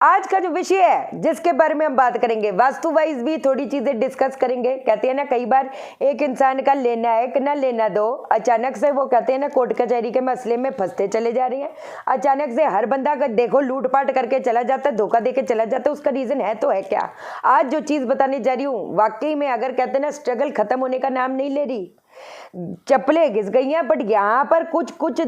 आज का जो विषय है जिसके बारे में हम बात करेंगे, वास्तु वाइज भी थोड़ी चीजें डिस्कस करेंगे। कहते हैं ना, कई बार एक इंसान का लेना है कि ना लेना दो, अचानक से वो कहते हैं ना कोर्ट कचहरी के मसले में फंसते चले जा रहे हैं। अचानक से हर बंदा का देखो लूटपाट करके चला जाता है, धोखा देके चला जाता है। उसका रीजन है तो है क्या? आज जो चीज बताने जा रही हूँ वाकई में, अगर कहते हैं ना स्ट्रगल खत्म होने का नाम नहीं ले रही, चप्पलें घिस गई हैं, बट यहाँ पर कुछ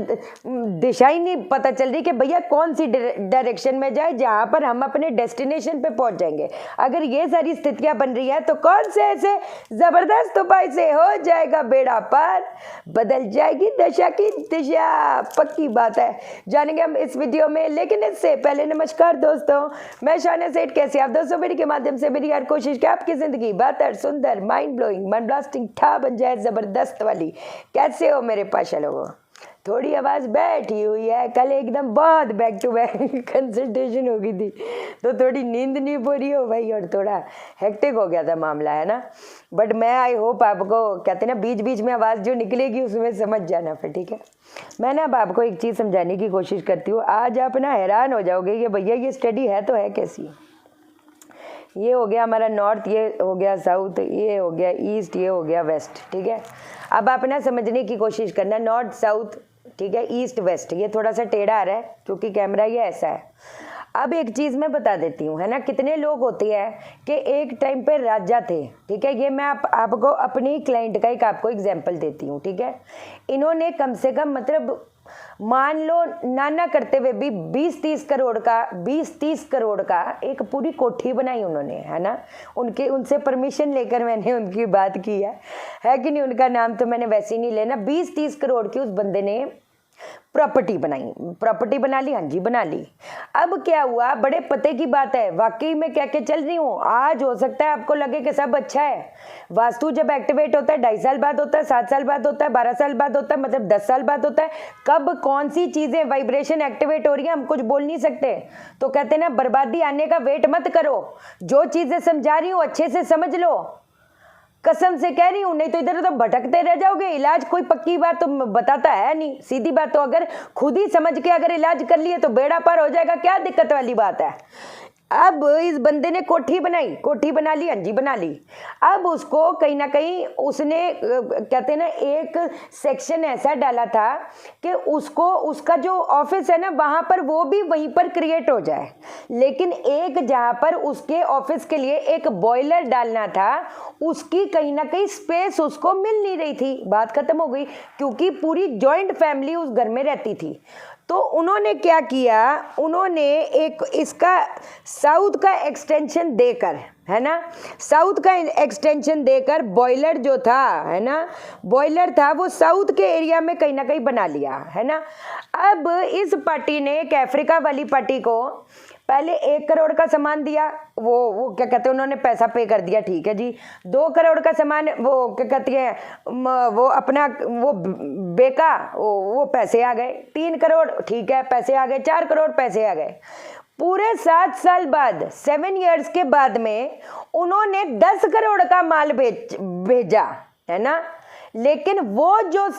दिशा ही नहीं पता चल रही कि भैया कौन सी डायरेक्शन में जाए जहाँ पर हम अपने डेस्टिनेशन पे पहुंच जाएंगे। अगर ये सारी स्थितियां बन रही हैं तो कौन से ऐसे जबरदस्त उपाय से हो जाएगा बेड़ा पार, बदल जाएगी दशा की दिशा। पक्की बात है, जानेंगे हम इस वीडियो में। लेकिन इससे पहले नमस्कार दोस्तों, मैं शाना सेठ। कैसे आप दोस्तों? वीडियो के माध्यम से मेरी हर कोशिश कि आपकी जिंदगी बेहतर, सुंदर, माइंड ब्लोइंग, मन ब्लास्टिंग ठा बन जाए, जबरदस्त वाली। कैसे हो मेरे पाशा लोगों? थोड़ी आवाज बैठी हुई है, कल एकदम बहुत बैक टू बैक कंसल्टेशन हो गई थी तो थोड़ी नींद नहीं पूरी हो भाई, और थोड़ा हेक्टिक हो गया था मामला, है ना। बट मैं आई होप आपको कहते ना बीच बीच में आवाज़ जो निकलेगी उसमें समझ जाना फिर, ठीक है। मैं ना अब आपको एक चीज़ समझाने की कोशिश करती हूँ। आज आप ना हैरान हो जाओगे कि भैया ये स्टडी है तो है कैसी। ये हो गया हमारा नॉर्थ, ये हो गया साउथ, ये हो गया ईस्ट, ये हो गया वेस्ट, ठीक है। अब आप ना समझने की कोशिश करना, नॉर्थ साउथ, ठीक है, ईस्ट वेस्ट। ये थोड़ा सा टेढ़ा आ रहा है क्योंकि कैमरा ये ऐसा है। अब एक चीज़ मैं बता देती हूँ, है ना। कितने लोग होते हैं कि एक टाइम पे राजा थे, ठीक है। ये मैं आपको अपनी क्लाइंट का एक आपको एग्जाम्पल देती हूँ, ठीक है। इन्होंने कम से कम मतलब मान लो नाना करते हुए भी 20-30 करोड़ का एक पूरी कोठी बनाई उन्होंने, है ना। उनसे परमिशन लेकर मैंने उनकी बात की है कि नहीं। उनका नाम तो मैंने वैसे ही नहीं लेना। 20-30 करोड़ की उस बंदे ने प्रॉपर्टी बना ली, हाँ जी बना ली। अब क्या हुआ, बड़े पते की बात है, वाकई में कह के चल रही हूँ। आज हो सकता है आपको लगे कि सब अच्छा है। वास्तु जब एक्टिवेट होता है 2.5 साल बाद होता है, 7 साल बाद होता है, 12 साल बाद होता है, मतलब 10 साल बाद होता है। कब कौन सी चीजें वाइब्रेशन एक्टिवेट हो रही है हम कुछ बोल नहीं सकते। तो कहते हैं ना बर्बादी आने का वेट मत करो, जो चीजें समझा रही हूँ अच्छे से समझ लो, कसम से कह रही हूँ, नहीं तो इधर तो भटकते रह जाओगे। इलाज कोई पक्की बात तो बताता है नहीं, सीधी बात। तो अगर खुद ही समझ के अगर इलाज कर लिए तो बेड़ा पार हो जाएगा, क्या दिक्कत वाली बात है। अब इस बंदे ने कोठी बना ली, हाँ जी बना ली। अब उसको कहीं ना कहीं उसने कहते हैं ना एक सेक्शन ऐसा डाला था कि उसका जो ऑफिस है ना वहाँ पर वो भी वहीं पर क्रिएट हो जाए। लेकिन एक जहाँ पर उसके ऑफिस के लिए एक बॉयलर डालना था, उसकी कहीं ना कहीं स्पेस उसको मिल नहीं रही थी। बात खत्म हो गई, क्योंकि पूरी जॉइंट फैमिली उस घर में रहती थी। तो उन्होंने क्या किया, उन्होंने एक इसका साउथ का एक्सटेंशन देकर, है ना, साउथ का एक्सटेंशन देकर बॉयलर जो था, है ना, बॉयलर था वो साउथ के एरिया में कहीं ना कहीं बना लिया, है ना। अब इस पार्टी ने, एक अफ्रीका वाली पार्टी को पहले 1 करोड़ का सामान दिया, वो क्या कहते हैं उन्होंने पैसा पे कर दिया, ठीक है जी। 2 करोड़ का सामान वो क्या कहती है वो अपना वो बेका, वो पैसे आ गए। 3 करोड़ ठीक है पैसे आ गए, 4 करोड़ पैसे आ गए। पूरे 7 साल बाद, 7 इयर्स के बाद में उन्होंने 10 करोड़ का माल भेजा, है ना। लेकिन वो जो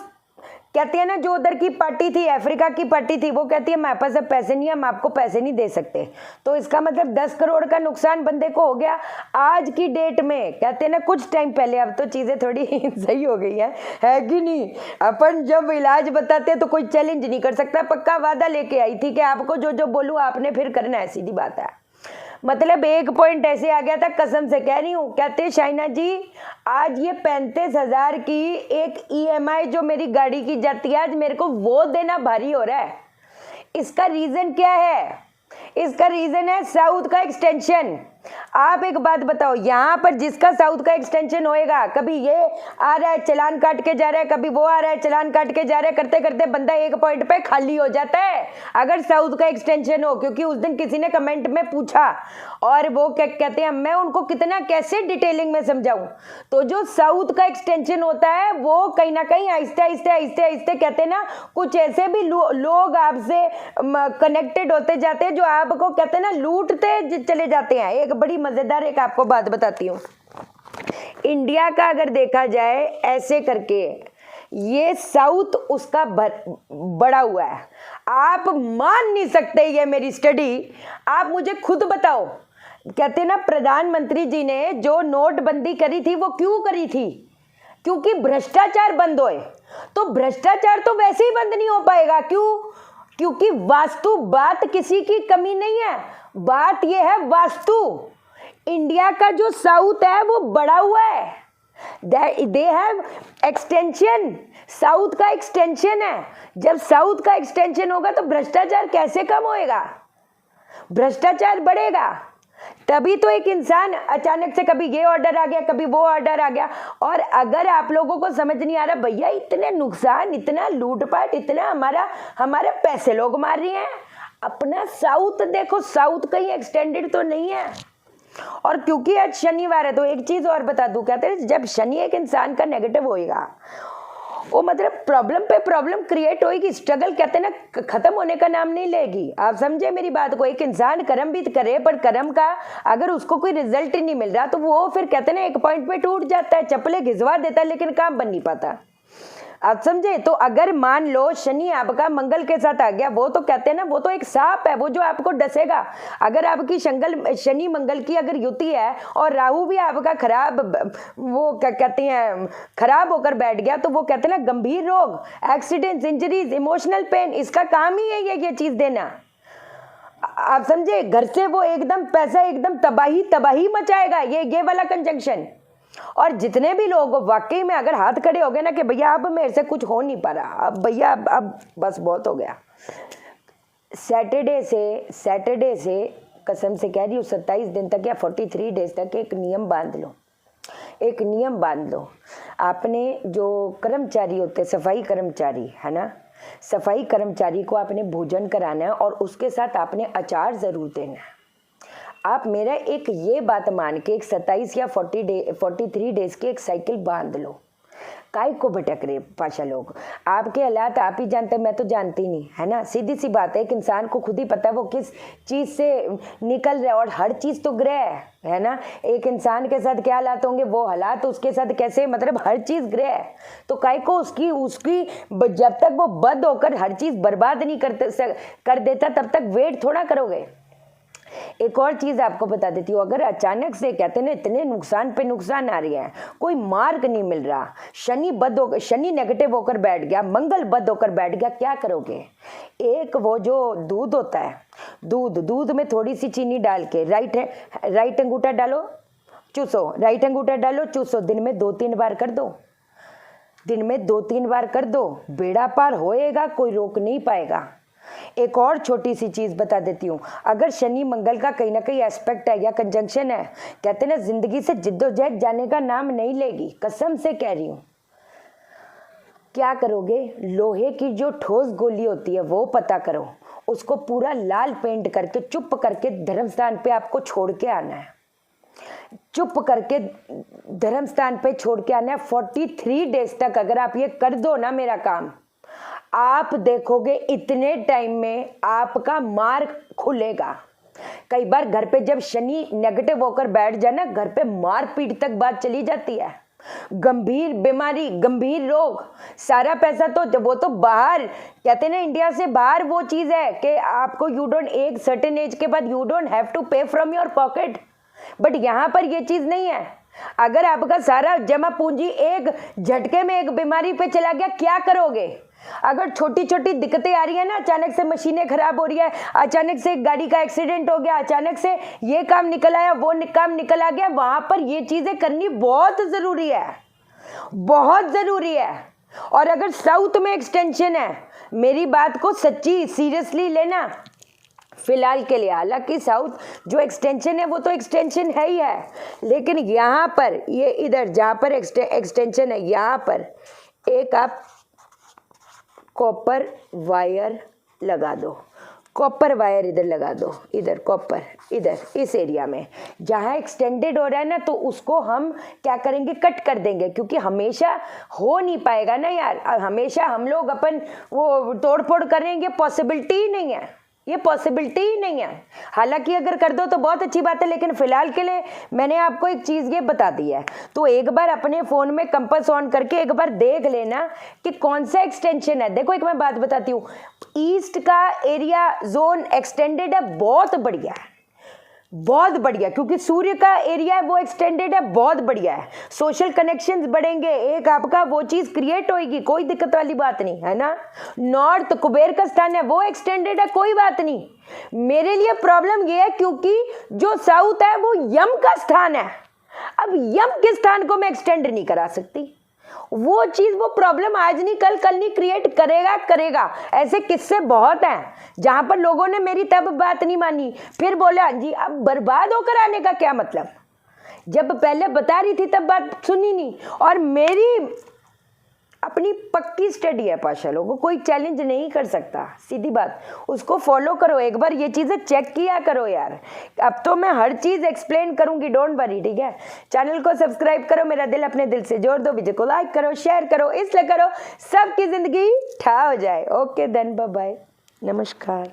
कहती है ना, जो उधर की पार्टी थी, अफ्रीका की पार्टी थी, वो कहती है हमारे पास अब पैसे नहीं है, हम आपको पैसे नहीं दे सकते। तो इसका मतलब 10 करोड़ का नुकसान बंदे को हो गया। आज की डेट में कहते हैं ना, कुछ टाइम पहले, अब तो चीजें थोड़ी सही हो गई है कि नहीं। अपन जब इलाज बताते तो कोई चैलेंज नहीं कर सकता। पक्का वादा लेके आई थी कि आपको जो जो बोलूँ आपने फिर करना है, सीधी बात है। मतलब एक पॉइंट ऐसे आ गया था, कसम से कह रही हूँ। कहते शाइना जी आज ये 35,000 की एक EMI जो मेरी गाड़ी की जाती है, आज मेरे को वो देना भारी हो रहा है। इसका रीजन क्या है? इसका रीजन है साउथ का एक्सटेंशन। आप एक बात बताओ, यहाँ पर जिसका साउथ का एक्सटेंशन होएगा, कभी ये आ रहा है चलान काट के जा रहा है, कभी वो आ रहा है चलान काट के जा रहा है, करते करते बंदा एक पॉइंट पे खाली हो जाता है अगर साउथ का एक्सटेंशन हो। क्योंकि उस दिन किसी ने कमेंट में पूछा, और वो क्या कहते हैं, मैं उनको कितना कैसे डिटेलिंग में समझाऊं। तो जो साउथ का एक्सटेंशन होता है वो कहीं ना कहीं आहिस्ते आहिस्ते कहते हैं ना, कुछ ऐसे भी लोग आपसे कनेक्टेड होते जाते हैं जो आपको कहते हैं ना लूटते चले जाते हैं। एक बड़ी मजेदार एक आपको बात बताती हूँ। इंडिया का अगर देखा जाए ऐसे करके, ये साउथ उसका बड़ा हुआ है। आप मान नहीं सकते ये मेरी स्टडी। आप मुझे खुद बताओ, कहते ना प्रधानमंत्री जी ने जो नोटबंदी करी थी वो क्यों करी थी? क्योंकि भ्रष्टाचार बंद होए। तो भ्रष्टाचार तो वैसे ही बंद नहीं हो पाएगा। क्यों? क्योंकि वास्तु बात किसी की कमी नहीं है, बात यह है वास्तु। इंडिया का जो साउथ है वो बड़ा हुआ है, दे हैव एक्सटेंशन, साउथ का एक्सटेंशन है। जब साउथ का एक्सटेंशन होगा तो भ्रष्टाचार कैसे कम होएगा? भ्रष्टाचार बढ़ेगा। तभी तो एक इंसान अचानक से कभी ये ऑर्डर आ गया, कभी वो ऑर्डर आ गया। और अगर आप लोगों को समझ नहीं आ रहा भैया इतने नुकसान, इतना लूटपाट, इतना हमारे पैसे लोग मार रहे हैं, अपना साउथ देखो, साउथ कहीं एक्सटेंडेड तो नहीं है। और क्योंकि आज शनिवार है तो एक चीज और बता दूं, कहते हैं जब शनि एक इंसान का नेगेटिव होएगा वो मतलब प्रॉब्लम पे प्रॉब्लम क्रिएट होएगी, स्ट्रगल कहते हैं ना खत्म होने का नाम नहीं लेगी। आप समझे मेरी बात को? एक इंसान कर्म भी करे पर कर्म का अगर उसको कोई रिजल्ट ही नहीं मिल रहा तो वो फिर कहते हैं ना एक पॉइंट पे टूट जाता है, चप्पलें घिसवा देता है लेकिन काम बन नहीं पाता। आप समझे? तो अगर मान लो शनि आपका मंगल के साथ आ गया, वो तो कहते हैं ना वो तो एक सांप है, वो जो आपको डसेगा। अगर आपकी शनि मंगल की अगर युति है और राहु भी आपका खराब, वो क्या कहते हैं खराब होकर बैठ गया, तो वो कहते हैं ना गंभीर रोग, एक्सीडेंट्स, इंजरीज, इमोशनल पेन, इसका काम ही है ये चीज देना। आप समझे? घर से वो एकदम पैसा एकदम तबाही मचाएगा ये वाला कंजंक्शन। और जितने भी लोग वाकई में अगर हाथ खड़े हो गए ना कि भैया अब मेरे से कुछ हो नहीं पा रहा, अब भैया अब बस बहुत हो गया, सैटरडे से कसम से कह रही हूँ 27 दिन तक या 43 डेज तक एक नियम बांध लो। आपने जो कर्मचारी होते, सफाई कर्मचारी है ना, सफाई कर्मचारी को आपने भोजन कराना है और उसके साथ आपने अचार जरूर देना है। आप मेरा एक ये बात मान के एक 27 या 43 डेज की एक साइकिल बांध लो। काय को भटक रहे पाशा लोग? आपके हालात आप ही जानते, मैं तो जानती नहीं, है ना। सीधी सी बात है, एक इंसान को खुद ही पता है वो किस चीज़ से निकल रहा है, और हर चीज़ तो ग्रह है ना। एक इंसान के साथ क्या हालात होंगे वो हालात उसके साथ कैसे, मतलब हर चीज़ ग्रह है। तो काय को उसकी जब तक वो बद होकर हर चीज़ बर्बाद नहीं कर देता तब तक वेट थोड़ा करोगे। एक और चीज आपको बता देती हूँ, अगर अचानक से कहते हैं ना इतने नुकसान पे नुकसान आ रही है, कोई मार्ग नहीं मिल रहा, शनि नेगेटिव होकर बैठ गया, मंगल बद होकर बैठ गया, क्या करोगे? एक वो जो दूध होता है, दूध में थोड़ी सी चीनी डाल के राइट अंगूठा डालो चूसो, राइट अंगूठा डालो चूसो, दिन में 2-3 बार कर दो, बेड़ा पार होएगा, कोई रोक नहीं पाएगा। एक और छोटी सी चीज बता देती हूँ, अगर शनि मंगल का कहीं ना कहीं एस्पेक्ट है या कंजंक्शन है, कहते ना जिंदगी से जिद्दोजहद जाने का नाम नहीं लेगी, कसम से कह रही हूँ। क्या करोगे? लोहे की जो ठोस गोली होती है वो पता करो, उसको पूरा लाल पेंट करके चुप करके धर्म स्थान पे आपको छोड़ के आना है, चुप करके धर्म स्थान पे छोड़ के आना है 43 डेज तक। अगर आप ये कर दो ना मेरा काम, आप देखोगे इतने टाइम में आपका मार्ग खुलेगा। कई बार घर पे जब शनि नेगेटिव होकर बैठ जाए ना, घर पे मारपीट तक बात चली जाती है, गंभीर बीमारी, गंभीर रोग, सारा पैसा तो वो तो बाहर, कहते हैं ना इंडिया से बाहर वो चीज है कि आपको एक सर्टेन एज के बाद यू डोंट हैव टू पे फ्रॉम योर पॉकेट, बट यहाँ पर ये चीज नहीं है। अगर आपका सारा जमा पूंजी एक झटके में एक बीमारी पे चला गया, क्या करोगे? अगर छोटी छोटी दिक्कतें आ रही है ना, अचानक से मशीनें खराब हो रही है, अचानक से गाड़ी का एक्सीडेंट हो गया, अचानक से ये काम निकल आया, वो काम निकल आ गया, वहां पर ये चीजें करनी बहुत जरूरी है, बहुत जरूरी है। और अगर साउथ में एक्सटेंशन है, मेरी बात को सच्ची सीरियसली लेना फिलहाल के लिए। हालांकि साउथ जो एक्सटेंशन है वो तो एक्सटेंशन है ही है, लेकिन यहाँ पर ये इधर जहाँ पर एक्सटेंशन है, यहाँ पर एक आप कॉपर वायर लगा दो, कॉपर वायर इधर लगा दो, इधर कॉपर, इधर इस एरिया में जहाँ एक्सटेंडेड हो रहा है ना, तो उसको हम क्या करेंगे, कट कर देंगे, क्योंकि हमेशा हो नहीं पाएगा ना यार, हमेशा हम लोग अपन वो तोड़ फोड़ करेंगे, पॉसिबिलिटी ही नहीं है। ये पॉसिबिलिटी ही नहीं है। हालांकि अगर कर दो तो बहुत अच्छी बात है, लेकिन फिलहाल के लिए मैंने आपको एक चीज़ ये बता दी है, तो एक बार अपने फ़ोन में कंपास ऑन करके एक बार देख लेना कि कौन सा एक्सटेंशन है। देखो एक मैं बात बताती हूँ, ईस्ट का एरिया जोन एक्सटेंडेड है, बहुत बढ़िया है, बहुत बढ़िया, क्योंकि सूर्य का एरिया है वो एक्सटेंडेड है, बहुत बढ़िया है। सोशल कनेक्शंस बढ़ेंगे, एक आपका वो चीज़ क्रिएट होगी, कोई दिक्कत वाली बात नहीं है ना। नॉर्थ कुबेर का स्थान है वो एक्सटेंडेड है, कोई बात नहीं। मेरे लिए प्रॉब्लम ये है क्योंकि जो साउथ है वो यम का स्थान है। अब यम के स्थान को मैं एक्सटेंड नहीं करा सकती, वो चीज वो प्रॉब्लम आज नहीं कल नहीं क्रिएट करेगा। ऐसे किस्से बहुत हैं जहां पर लोगों ने मेरी तब बात नहीं मानी, फिर बोला जी अब बर्बाद होकर आने का क्या मतलब, जब पहले बता रही थी तब बात सुनी नहीं। और मेरी अपनी पक्की स्टडी है, पाशालों को कोई चैलेंज नहीं कर सकता, सीधी बात, उसको फॉलो करो, एक बार ये चीज़ें चेक किया करो यार। अब तो मैं हर चीज़ एक्सप्लेन करूंगी, डोंट वरी, ठीक है। चैनल को सब्सक्राइब करो, मेरा दिल अपने दिल से जोड़ दो, वीडियो को लाइक करो, शेयर करो, इसलिए करो सबकी ज़िंदगी ठा हो जाए। ओके देन, बाय बाय, नमस्कार।